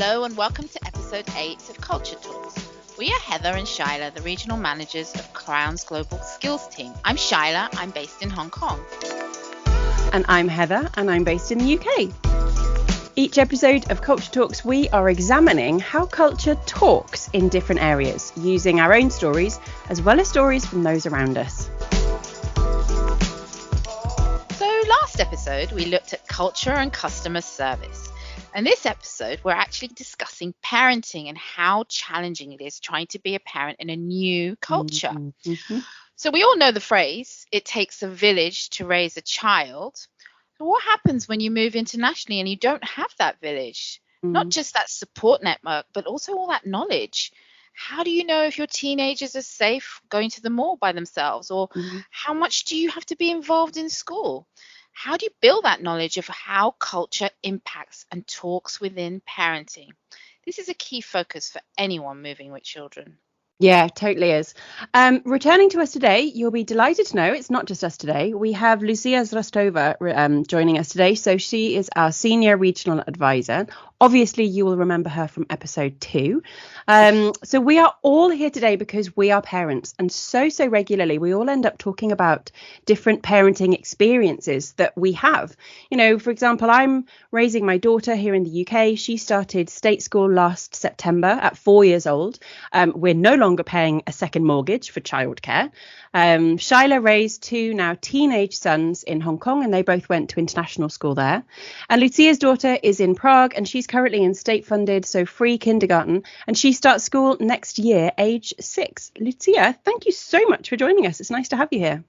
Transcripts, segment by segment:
Hello and welcome to episode 8 of Culture Talks. We are Heather and Shaila, the regional managers of Crown's Global Skills team. I'm Shaila, I'm based in Hong Kong. And I'm Heather, and I'm based in the UK. Each episode of Culture Talks, we are examining how culture talks in different areas, using our own stories as well as stories from those around us. So last episode, we looked at culture and customer service. And this episode, we're actually discussing parenting and how challenging it is trying to be a parent in a new culture. Mm-hmm. So we all know the phrase, it takes a village to raise a child. So what happens when you move internationally and you don't have that village? Not just that support network, but also all that knowledge. How do you know if your teenagers are safe going to the mall by themselves? Or how much do you have to be involved in school? How do you build that knowledge of how culture impacts and talks within parenting? This is a key focus for anyone moving with children. Yeah, totally is. Returning to us today, you'll be delighted to know it's not just us today. We have Lucie Rostova joining us today. So she is our senior regional advisor. Obviously, you will remember her from episode 2. So we are all here today because we are parents, and so regularly we all end up talking about different parenting experiences that we have. You know, for example, I'm raising my daughter here in the UK. She started state school last September at 4 years old. We're no longer paying a second mortgage for childcare. Shaila raised 2 now teenage sons in Hong Kong, and they both went to international school there. And Lucia's daughter is in Prague, and she's currently in state-funded, so free kindergarten, and she starts school next year, age 6. Lucia, thank you so much for joining us. It's nice to have you here.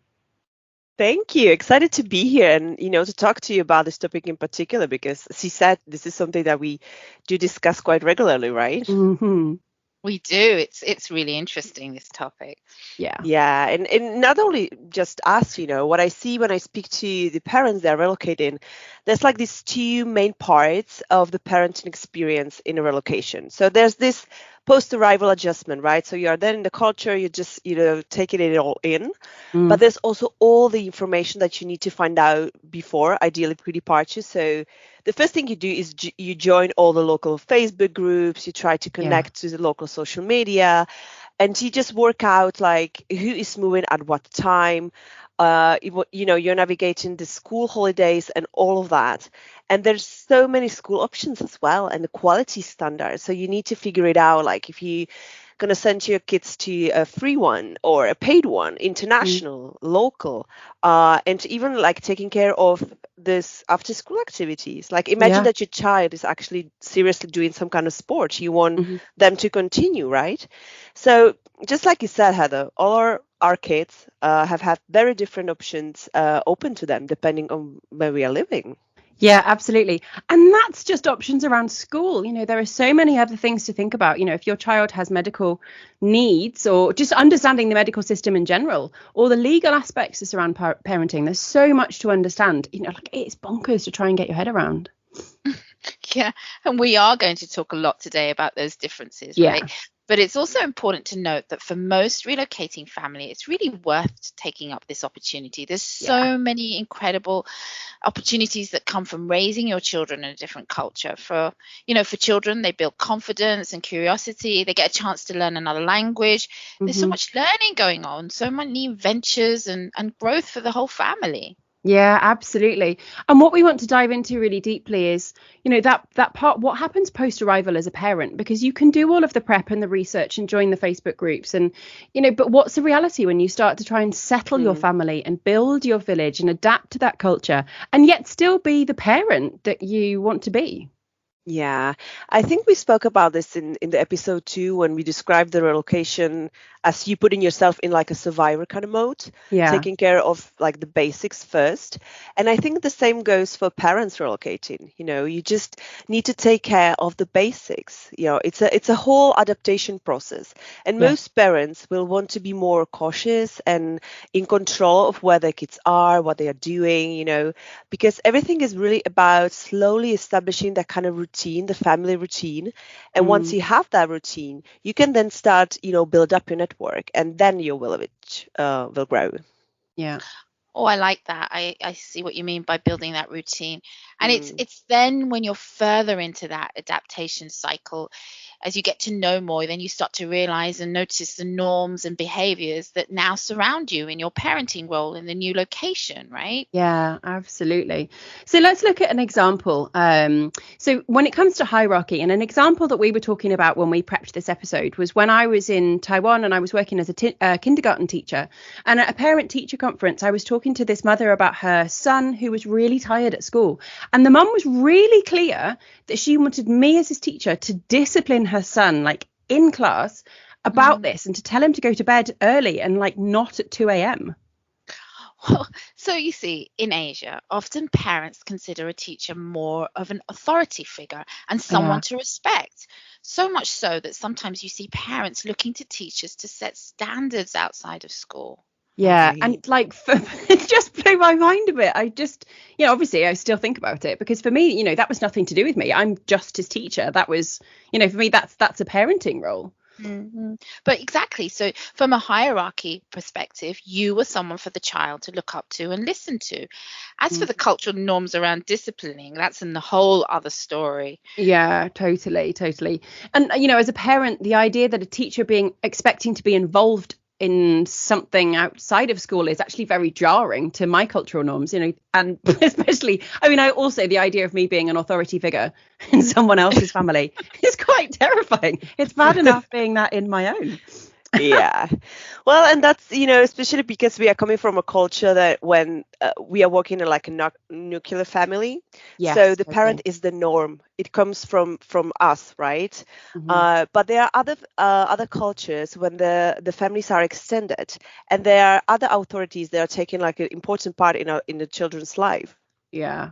Thank you. Excited to be here and, to talk to you about this topic in particular, because as you said, this is something that we do discuss quite regularly, right? Mm-hmm. We do. It's really interesting, this topic. Yeah. And not only just us, what I see when I speak to the parents that are relocating, there's like these 2 main parts of the parenting experience in a relocation. So there's this post-arrival adjustment, right? So you are then in the culture, you just, taking it all in. But there's also all the information that you need to find out before, ideally pre-departure. So the first thing you do is you join all the local Facebook groups, you try to connect to the local social media, and you just work out like who is moving at what time. You're navigating the school holidays and all of that. And there's so many school options as well, and the quality standards. So you need to figure it out, like if you're going to send your kids to a free one or a paid one, international, local, and even like taking care of this after school activities. Like imagine that your child is actually seriously doing some kind of sport. You want them to continue, right? So just like you said, Heather, all our kids have had very different options open to them depending on where we are living. Yeah, absolutely. And that's just options around school. There are so many other things to think about. If your child has medical needs, or just understanding the medical system in general, or the legal aspects that surround parenting, there's so much to understand. Like it's bonkers to try and get your head around. Yeah, and we are going to talk a lot today about those differences, right? But it's also important to note that for most relocating family, it's really worth taking up this opportunity. There's so many incredible opportunities that come from raising your children in a different culture. For children, they build confidence and curiosity. They get a chance to learn another language. There's so much learning going on, so many ventures and growth for the whole family. Yeah, absolutely. And what we want to dive into really deeply is, that part, what happens post-arrival as a parent, because you can do all of the prep and the research and join the Facebook groups and, but what's the reality when you start to try and settle your family and build your village and adapt to that culture and yet still be the parent that you want to be? Yeah, I think we spoke about this in the episode 2 when we described the relocation as you putting yourself in like a survivor kind of mode, taking care of like the basics first. And I think the same goes for parents relocating. You just need to take care of the basics. It's a whole adaptation process. And most parents will want to be more cautious and in control of where their kids are, what they are doing, because everything is really about slowly establishing that kind of routine, the family routine. And once you have that routine, you can then start, build up your network, and then your village will grow. Yeah. Oh, I like that. I see what you mean by building that routine. And it's Mm. it's then when you're further into that adaptation cycle, as you get to know more, then you start to realize and notice the norms and behaviors that now surround you in your parenting role in the new location, right? Yeah, absolutely. So let's look at an example. So when it comes to hierarchy, and an example that we were talking about when we prepped this episode was when I was in Taiwan and I was working as a kindergarten teacher. And at a parent-teacher conference, I was talking to this mother about her son who was really tired at school. And the mum was really clear that she wanted me as his teacher to discipline her son, like in class, about Mm. this and to tell him to go to bed early and like not at 2 a.m. Well, so you see, in Asia, often parents consider a teacher more of an authority figure and someone Yeah. to respect. So much so that sometimes you see parents looking to teachers to set standards outside of school. Yeah, Right. and like it just blew my mind a bit. I just, obviously I still think about it because for me, that was nothing to do with me. I'm just his teacher. That was, for me, that's a parenting role. Mhm. But exactly. So, from a hierarchy perspective, you were someone for the child to look up to and listen to. As for Mm. the cultural norms around disciplining, that's in the whole other story. Yeah, totally, totally. And as a parent, the idea that a teacher being expecting to be involved in something outside of school is actually very jarring to my cultural norms, and especially, I also the idea of me being an authority figure in someone else's family is quite terrifying. It's bad enough being that in my own. Yeah. Well, and that's, especially because we are coming from a culture that when we are working in like a nuclear family, so Yes, the parent totally. is the norm. It comes from us, right? Hmm. But there are other cultures when the families are extended, and there are other authorities that are taking like an important part in the children's life. Yeah.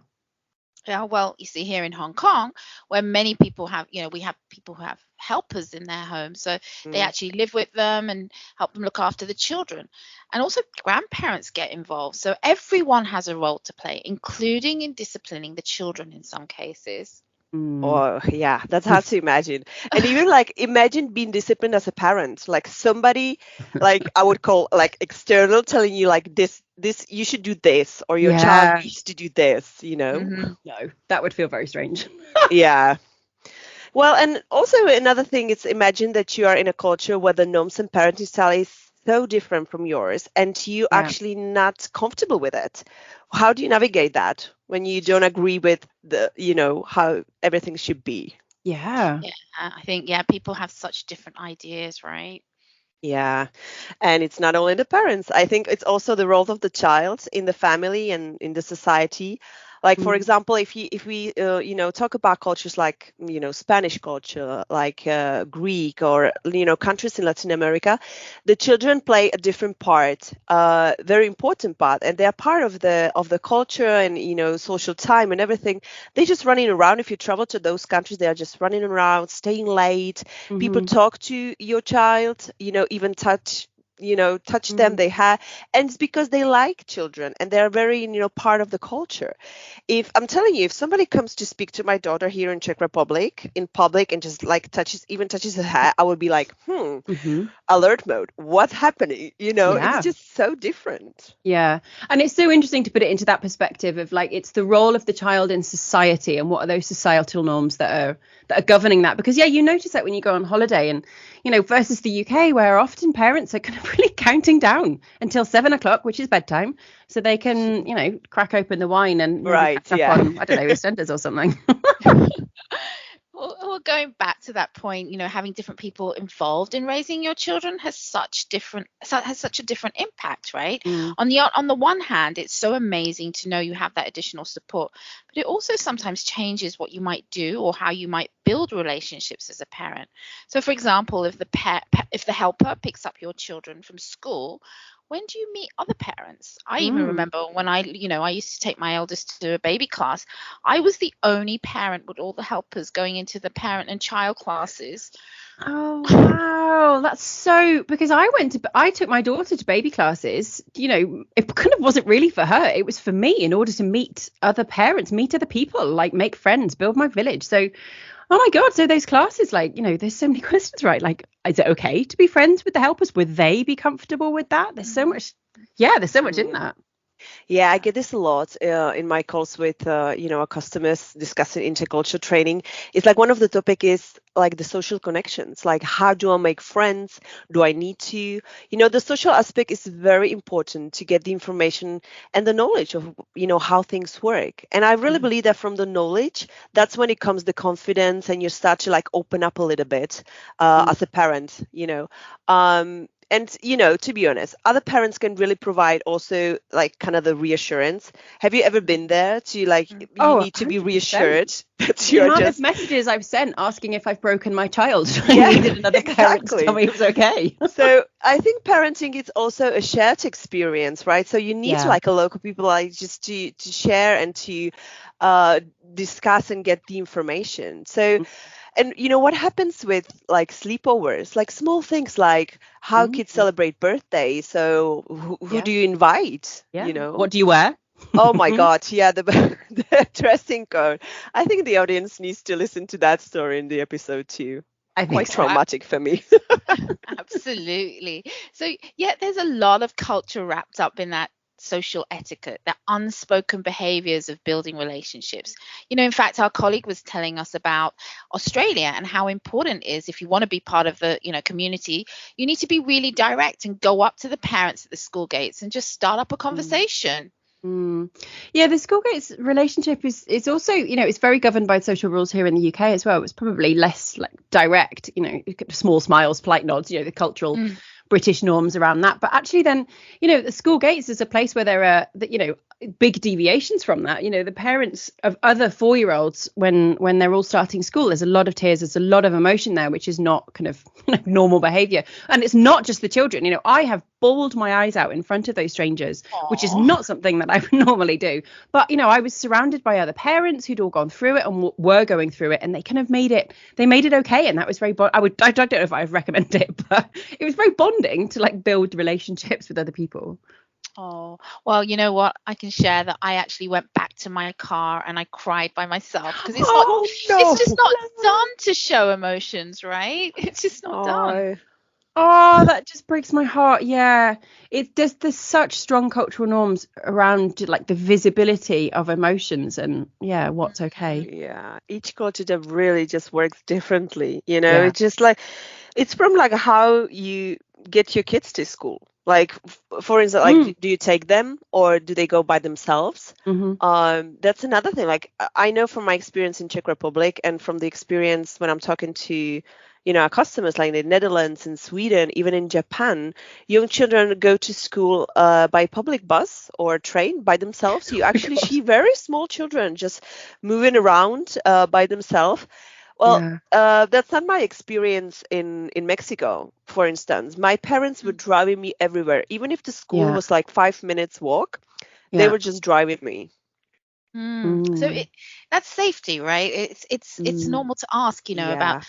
Yeah, well, you see, here in Hong Kong, where many people have, we have people who have helpers in their homes. So they Mm. actually live with them and help them look after the children. And also, grandparents get involved. So everyone has a role to play, including in disciplining the children in some cases. Mm. Oh, yeah, that's hard to imagine. And even like imagine being disciplined as a parent, like somebody like I would call like external telling you like this you should do this or your child Yeah. needs to do this. Hmm. No, that would feel very strange. Yeah. Well, and also another thing is imagine that you are in a culture where the norms and parenting style is so different from yours and you Yeah. actually not comfortable with it. How do you navigate that when you don't agree with how everything should be? Yeah. Yeah, I think, yeah, people have such different ideas, right? Yeah. And it's not only the parents. I think it's also the role of the child in the family and in the society. Like, for Mm. example, if we talk about cultures like Spanish culture, like Greek or countries in Latin America, the children play a different part, very important part, and they are part of the culture and social time and everything. They're just running around. If you travel to those countries, they are just running around, staying late. People Hmm. talk to your child, even touch them. Mm. They have, and it's because they like children and they're very part of the culture. If I'm telling you, if somebody comes to speak to my daughter here in Czech Republic in public and just like touches her hair, I would be like, Hmm. alert mode, what's happening? It's Yeah. just so different. Yeah. And it's so interesting to put it into that perspective of like it's the role of the child in society and what are those societal norms that are governing that. Because yeah, you notice that when you go on holiday and versus the UK where often parents are kind of really counting down until 7 o'clock, which is bedtime, so they can, crack open the wine and maybe Right, catch up yeah. on, I don't know, EastEnders or something. Well, going back to that point, having different people involved in raising your children has such a different impact, right? Mm. On the one hand, it's so amazing to know you have that additional support, but it also sometimes changes what you might do or how you might build relationships as a parent. So, for example, if the helper picks up your children from school, when do you meet other parents? I even Mm. remember when I used to take my eldest to a baby class. I was the only parent with all the helpers going into the parent and child classes. Oh wow, that's so because I took my daughter to baby classes. It kind of wasn't really for her. It was for me in order to meet other parents, meet other people, like make friends, build my village. So, oh my God, so those classes, like, there's so many questions, right? Like, is it okay to be friends with the helpers? Would they be comfortable with that? There's so Mhm. much, yeah, there's so much in Mm. that. Yeah, I get this a lot in my calls with our customers discussing intercultural training. It's like one of the topic is like the social connections. Like, how do I make friends? Do I need to? The social aspect is very important to get the information and the knowledge of how things work. And I really believe that from the knowledge, that's when it comes the confidence, and you start to like open up a little bit as a parent. And to be honest, other parents can really provide also like kind of the reassurance. Have you ever been there to like you Oh, need to be 100%. reassured that The you're amount of just messages I've sent asking if I've broken my child. I yeah, needed another parent to tell exactly. me it was okay. So I think parenting is also a shared experience, right? So you need Yeah. like a local people like just to share and to uh, discuss and get the information. So and what happens with like sleepovers, like small things like how Mm, kids celebrate birthdays. So who yeah. do you invite? Yeah. What do you wear? Oh my God, yeah, the the dressing code. I think the audience needs to listen to that story in the episode too. I think Quite so. traumatic for me. Absolutely. So, yeah, there's a lot of culture wrapped up in that social etiquette, that unspoken behaviors of building relationships. In fact, our colleague was telling us about Australia and how important it is if you want to be part of the, community, you need to be really direct and go up to the parents at the school gates and just start up a Mm. conversation. Yeah, the school gates relationship is also, it's very governed by social rules here in the UK as well. It's probably less like direct, small smiles, polite nods, the cultural Mm. British norms around that. But actually then, the school gates is a place where there are, big deviations from that. The parents of other 4-year-olds, when they're all starting school, there's a lot of tears, there's a lot of emotion there, which is not kind of normal behavior. And it's not just the children. I have bawled my eyes out in front of those strangers, which is Aw. not something that I would normally do. But I was surrounded by other parents who'd all gone through it and were going through it, and they kind of made it okay. And that was very I don't know if I would recommend it, but it was very bonding to like build relationships with other people. Oh, well, you know what? I can share that I actually went back to my car and I cried by myself because Oh it's no. just not done to show emotions, right? It's just not done. Oh, Oh, that just breaks my heart. Yeah, there's such strong cultural norms around like the visibility of emotions and what's okay. yeah. Each culture that really just works differently. Yeah. It's just like it's from like how you get your kids to school. Like, for instance, like, Mm. do you take them or do they go by themselves? Mm-hmm. That's another thing. Like, I know from my experience in Czech Republic and from the experience when I'm talking to, our customers like in the Netherlands and Sweden, even in Japan, young children go to school by public bus or train by themselves. You Oh my actually God. see very small children just moving around by themselves. Well, Yeah. that's not my experience in Mexico, for instance. My parents were Mm. driving me everywhere. Even if the school Yeah. was like 5 minutes walk, they Yeah. were just driving me. So Mm. that's safety, right? It's Mm. normal to ask, about Yeah.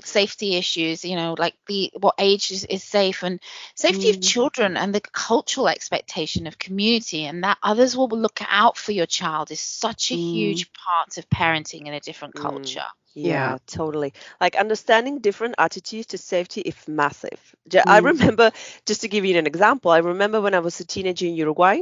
safety issues, like the what age is safe, and safety of Mm. children, and the cultural expectation of community, and that others will look out for your child is such a Mm. huge part of parenting in a different Mm, culture. Yeah. yeah, totally. Like understanding different attitudes to safety is massive. I Mm. remember, just to give you an example, I remember when I was a teenager in Uruguay,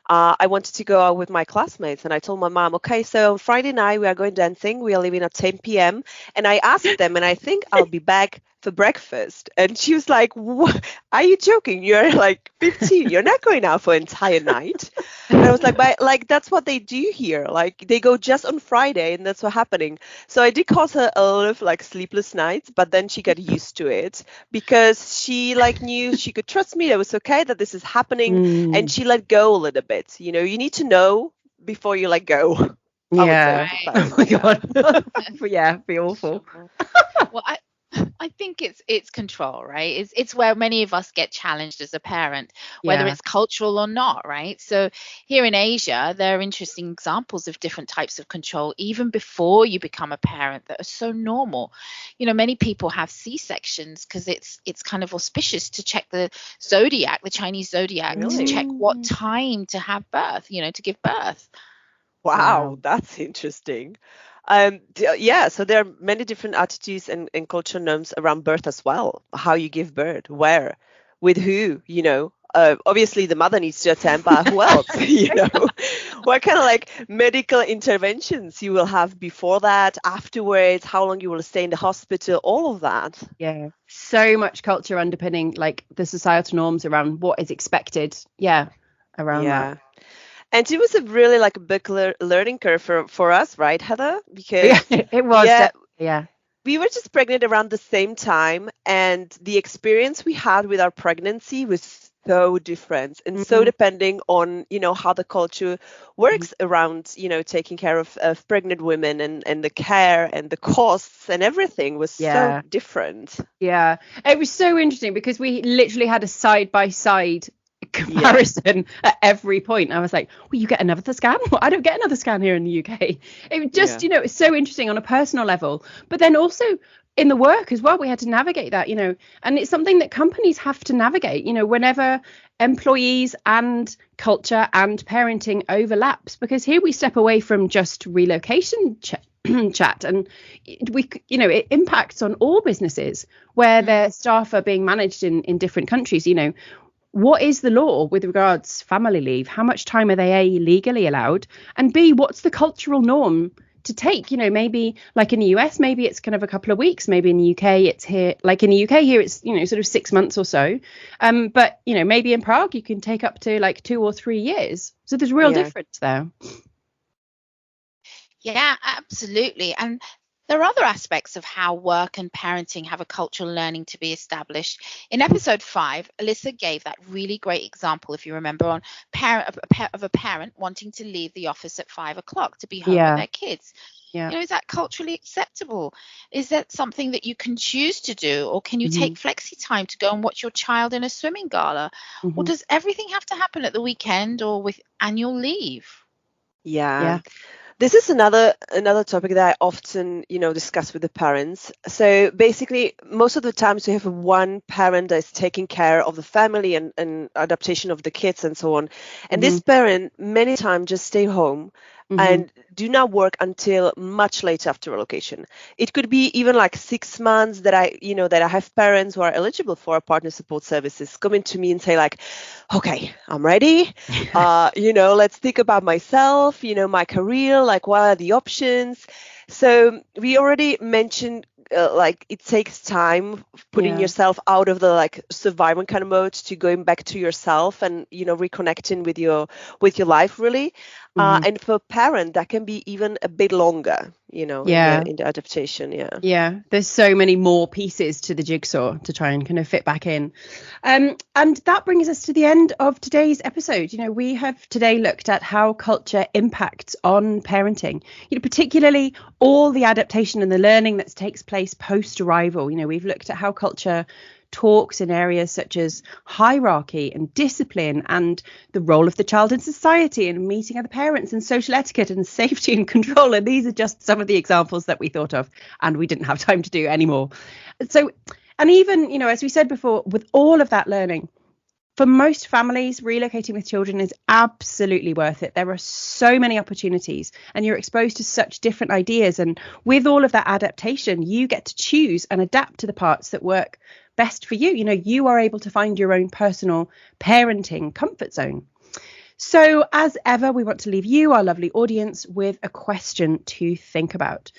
I wanted to go out with my classmates, and I told my mom, okay, so on Friday night we are going dancing. We are leaving at 10 p.m. And I asked them, and I think I'll be back for breakfast. And she was like, what? Are you joking? You're like 15. You're not going out for an entire night. And I was like, but like that's what they do here. Like they go just on Friday, and that's what's happening. So I did cause her a lot of like sleepless nights, but then she got used to it because she like knew she could trust me. It was okay that this is happening, and Mm. she let go a little bit. You need to know before you let go. I would say Yeah. for Right. Oh my parenting, yeah. God. Yeah, be awful. Sure. Well, I think it's control, right? It's where many of us get challenged as a parent, whether Yeah. it's cultural or not, right? So here in Asia, there are interesting examples of different types of control even before you become a parent that are so normal. Many people have C-sections because it's kind of auspicious to check the zodiac, the Chinese zodiac, to Really? check what Mm. time to have birth, to give birth. Wow, Wow. that's interesting. Yeah, so there are many different attitudes and cultural norms around birth as well. How you give birth, where, with who, obviously the mother needs to attend, but who else? What kind of like medical interventions you will have before that, afterwards, how long you will stay in the hospital, all of that. Yeah, so much culture underpinning like the societal norms around what is expected. Yeah, around that. And it was a really like a big learning curve for us, right, Heather? Yeah, Because it was. Yeah. we were just pregnant around the same time, and the experience we had with our pregnancy was so different and so depending on how the culture works around taking care of pregnant women, and the care and the costs and everything was so different. Yeah, it was so interesting because we literally had a side by side comparison at every point. I was like, well, you get another scan? Well, I don't get another scan here in the UK. It was just it's so interesting on a personal level, but then also in the work as well, we had to navigate that, and it's something that companies have to navigate, whenever employees and culture and parenting overlaps, because here we step away from just relocation chat, and it impacts on all businesses where their staff are being managed in different countries. What is the law with regards family leave? How much time are they A, legally allowed, and B, what's the cultural norm to take? Maybe like in the US, maybe it's kind of a couple of weeks. Maybe in the UK, it's here, like in the UK here, it's sort of 6 months or so. But maybe in Prague, you can take up to like 2 or 3 years. So there's real difference there. Yeah, absolutely. And there are other aspects of how work and parenting have a cultural learning to be established. In episode 5, Alyssa gave that really great example, if you remember, on a parent wanting to leave the office at 5 o'clock to be home with their kids. Yeah. Is that culturally acceptable? Is that something that you can choose to do? Or can you take flexi time to go and watch your child in a swimming gala? Or does everything have to happen at the weekend or with annual leave? Yeah. This is another topic that I often, discuss with the parents. So basically, most of the times we have one parent that is taking care of the family and adaptation of the kids and so on. And this parent many times just stay home and do not work until much later after relocation. It could be even like 6 months that I have parents who are eligible for partner support services coming to me and say like, okay, I'm ready. Let's think about myself, my career, like what are the options? So we already mentioned like it takes time putting yourself out of the like survival kind of mode to going back to yourself and reconnecting with your life really. And for a parent that can be even a bit longer, in the adaptation. Yeah, there's so many more pieces to the jigsaw to try and kind of fit back in. And that brings us to the end of today's episode. We have today looked at how culture impacts on parenting, particularly all the adaptation and the learning that takes place post arrival. We've looked at how culture talks in areas such as hierarchy and discipline and the role of the child in society and meeting other parents and social etiquette and safety and control. And these are just some of the examples that we thought of and we didn't have time to do anymore. So, and even, as we said before, with all of that learning, for most families, relocating with children is absolutely worth it. There are so many opportunities and you're exposed to such different ideas. And with all of that adaptation, you get to choose and adapt to the parts that work best for you. You are able to find your own personal parenting comfort zone. So as ever, we want to leave you, our lovely audience, with a question to think about.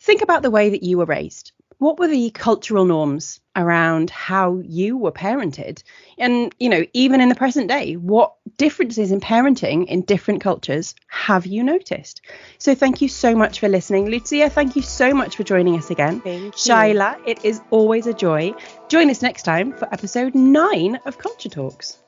Think about the way that you were raised. What were the cultural norms around how you were parented? And, even in the present day, what differences in parenting in different cultures have you noticed? So thank you so much for listening. Lucia, thank you so much for joining us again. Thank you. Shaila, it is always a joy. Join us next time for episode 9 of Culture Talks.